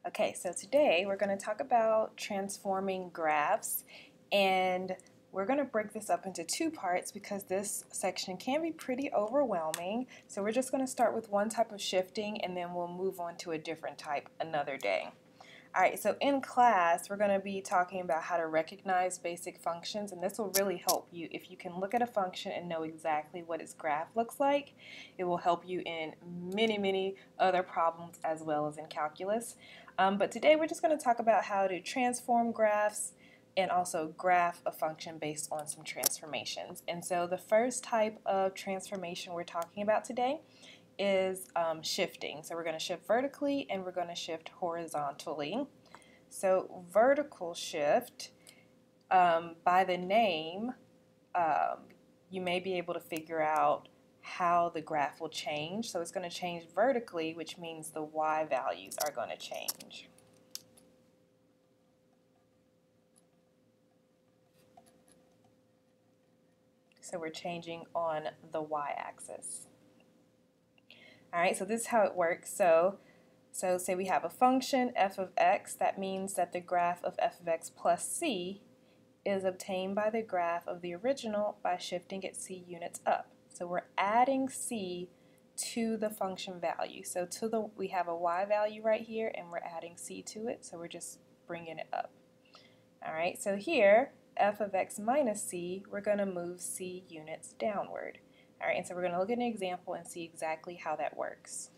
Okay, so today we're going to talk about transforming graphs, and we're going to break this up into two parts because this section can be pretty overwhelming. So we're just going to start with one type of shifting and then we'll move on to a different type another day. Alright, so in class we're going to be talking about how to recognize basic functions, and this will really help you if you can look at a function and know exactly what its graph looks like. It will help you in many other problems as well as in calculus. But today we're just going to talk about how to transform graphs and also graph a function based on some transformations. And so the first type of transformation we're talking about today is shifting. So we're going to shift vertically and we're going to shift horizontally. So vertical shift, by the name, you may be able to figure out how the graph will change. So it's going to change vertically, which means the y values are going to change. So we're changing on the y-axis. Alright, so this is how it works. So say we have a function f of x. That means that the graph of f of x plus c is obtained by the graph of the original by shifting it c units up. So we're adding c to the function value. So we have a y value right here and we're adding c to it, so we're just bringing it up. Alright, so here f of x minus c, we're going to move c units downward. Alright, and so we're going to look at an example and see exactly how that works.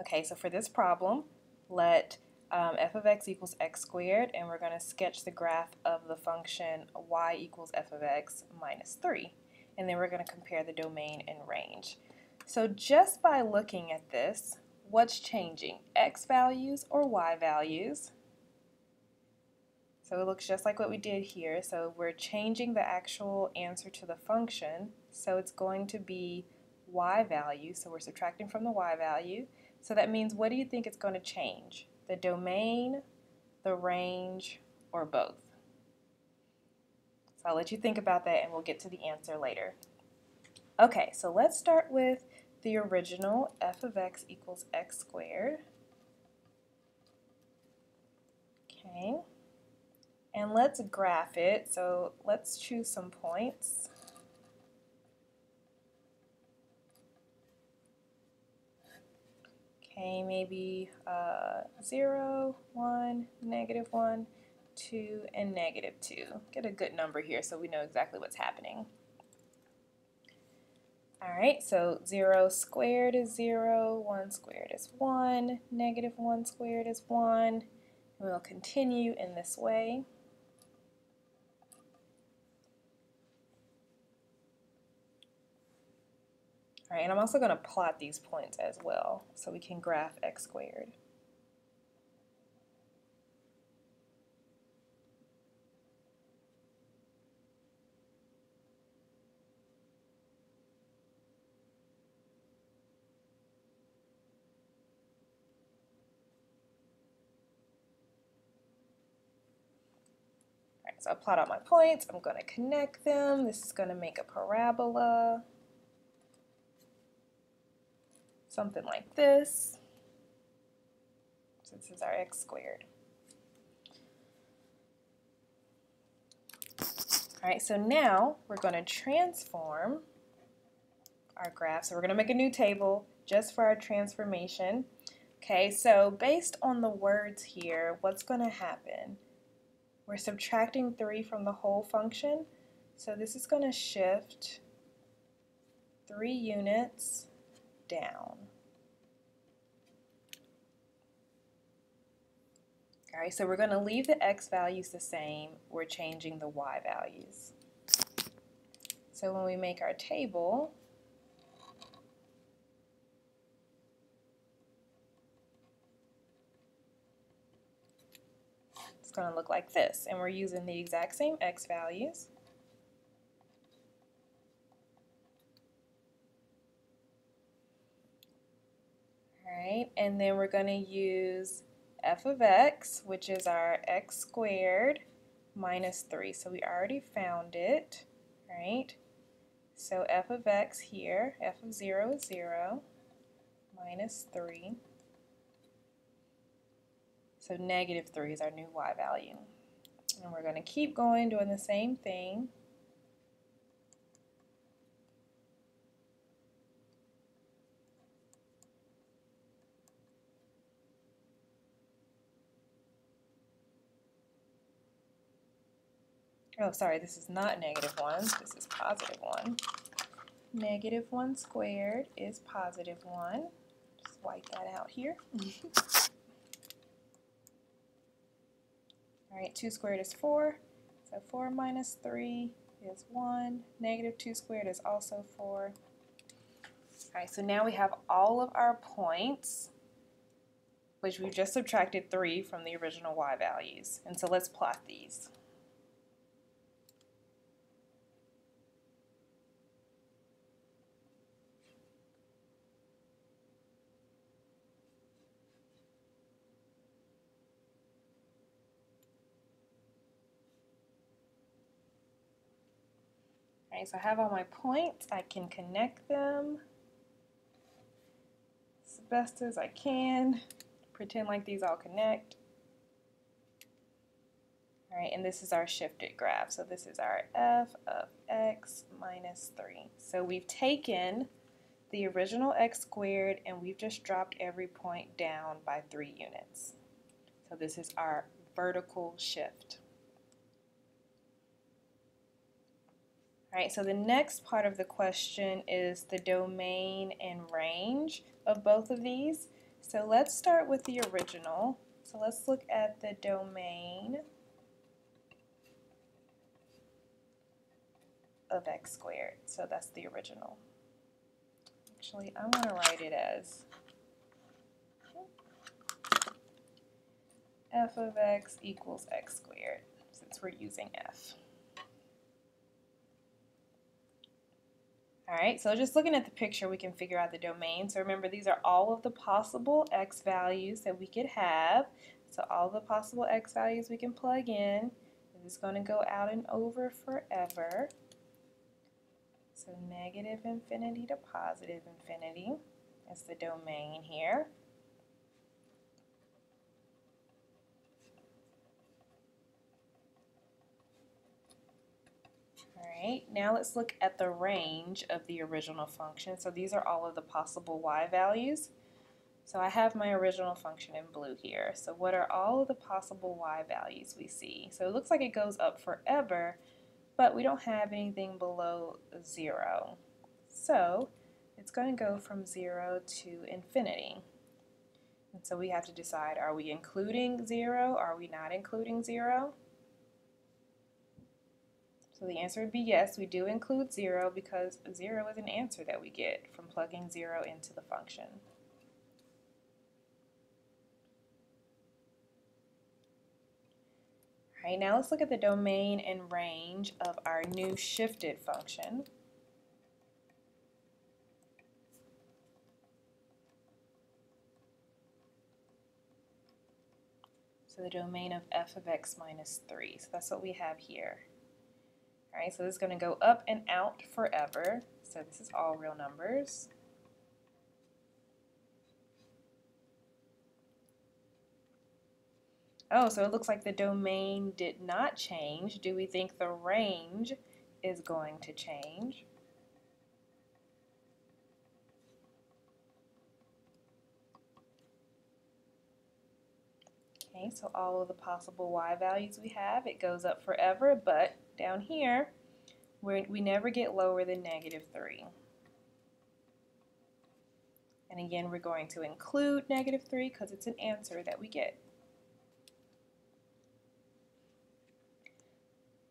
Okay, so for this problem, let f of x equals x squared, and we're going to sketch the graph of the function y equals f of x minus 3. And then we're going to compare the domain and range. So just by looking at this, what's changing? X values or y values? So it looks just like what we did here. So we're changing the actual answer to the function. So it's going to be y value. So we're subtracting from the y value. So that means, what do you think it's going to change? The domain, the range, or both? So I'll let you think about that and we'll get to the answer later. Okay, so let's start with the original f of x equals x squared. Okay. And let's graph it. So let's choose some points. Okay, maybe 0, 1, -1, 2, and -2. Get a good number here so we know exactly what's happening. Alright, so 0 squared is 0, 1 squared is 1, -1 squared is 1. And we'll continue in this way. Alright, and I'm also going to plot these points as well so we can graph x squared. Alright, so I plot out my points. I'm going to connect them. This is going to make a parabola. Something like this. So this is our x squared. Alright, so now we're going to transform our graph. So we're going to make a new table just for our transformation. Okay, so based on the words here, what's going to happen? We're subtracting 3 from the whole function. So this is going to shift 3 units down. Alright, so we're going to leave the x values the same. We're changing the y values. So when we make our table, it's going to look like this. And we're using the exact same x values. Alright, and then we're going to use f of x, which is our x squared minus 3. So we already found it, right? So f of x here, f of 0 is 0, minus 3. So -3 is our new y value. And we're going to keep going doing the same thing. Oh, sorry, this is not -1, this is +1. -1 squared is +1. Just wipe that out here. Alright, 2 squared is 4, so 4 minus 3 is 1. -2 squared is also 4. Alright, so now we have all of our points, which we've just subtracted 3 from the original y values. And so let's plot these. Alright, so I have all my points. I can connect them as best as I can. Pretend like these all connect. Alright, and this is our shifted graph. So this is our f of x minus 3. So we've taken the original x squared and we've just dropped every point down by 3 units. So this is our vertical shift. Alright, so the next part of the question is the domain and range of both of these. So let's start with the original. So let's look at the domain of x squared. So that's the original. Actually, I'm going to write it as f of x equals x squared, since we're using f. Alright, so just looking at the picture, we can figure out the domain. So remember, these are all of the possible x values that we could have. So all the possible x values we can plug in. This is going to go out and over forever. So -infinity to +infinity is the domain here. Alright, now let's look at the range of the original function. So these are all of the possible y values. So I have my original function in blue here. So what are all of the possible y values we see? So it looks like it goes up forever, but we don't have anything below 0. So it's going to go from 0 to infinity. And so we have to decide, are we including 0? Are we not including 0? So the answer would be yes, we do include 0 because 0 is an answer that we get from plugging 0 into the function. Alright, now let's look at the domain and range of our new shifted function. So the domain of f of x minus 3. So that's what we have here. Alright, so this is going to go up and out forever. So this is all real numbers. Oh, so it looks like the domain did not change. Do we think the range is going to change? Okay, so all of the possible y values we have, it goes up forever, but down here, we never get lower than -3. And again, we're going to include -3 because it's an answer that we get.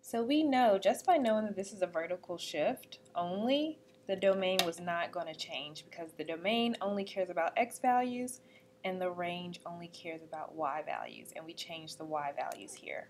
So we know, just by knowing that this is a vertical shift only, the domain was not going to change because the domain only cares about x values and the range only cares about y values, and we changed the y values here.